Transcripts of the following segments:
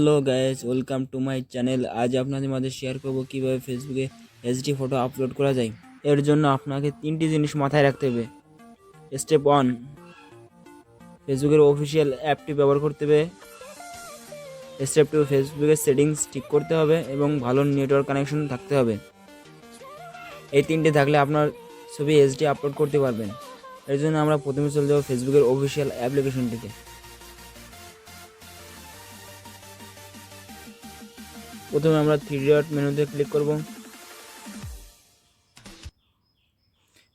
Hello guys, welcome to my channel. আজ আপনাদের মাঝে শেয়ার করব কিভাবে ফেসবুকে এইচডি ফটো আপলোড করা যায়। এর জন্য আপনাকে তিনটি জিনিস মাথায় রাখতে হবে। স্টেপ 1, ফেসবুকের অফিসিয়াল অ্যাপটি ব্যবহার করতে হবে। স্টেপ 2, ফেসবুকের সেটিংস ঠিক করতে হবে এবং ভালো নেটওয়ার্ক কানেকশন থাকতে হবে। এই তিনটে থাকলে আপনার ছবি এইচডি আপলোড করতে পারবেন। এর জন্য আমরা প্রথমে চলে যাব ফেসবুকের অফিসিয়াল অ্যাপ্লিকেশনটিতে। প্রথমে আমরা 3 ডট মেনুতে ক্লিক করব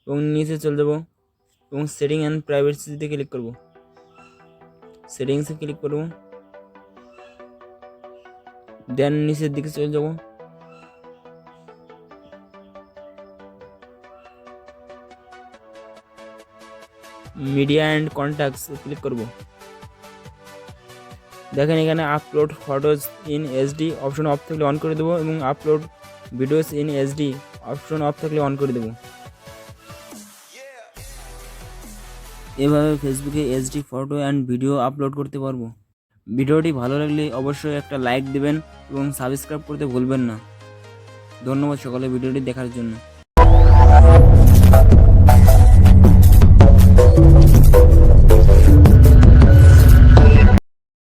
এবং নিচে চলে যাব এবং সেটিং অ্যান্ড প্রাইভেসিতে ক্লিক করব। সেটিংসে ক্লিক করব, দেন নিচের দিকে চলে যাব। মিডিয়া অ্যান্ড কন্ট্যাক্টস ক্লিক করব। দেখেন এখানে upload photos in HD option of থাকলে অন করে দেবো এবং upload videos in HD option of থাকলে অন করে দেবো। এভাবে ফেসবুকে HD photo and video upload করতে পারবো। ভিডিওটি ভালো লাগলে অবশ্যই একটা লাইক দিবেন এবং সাবস্ক্রাইব করতে ভুলবেন না। ধন্যবাদ সকলে ভিডিওটি দেখার জন্য।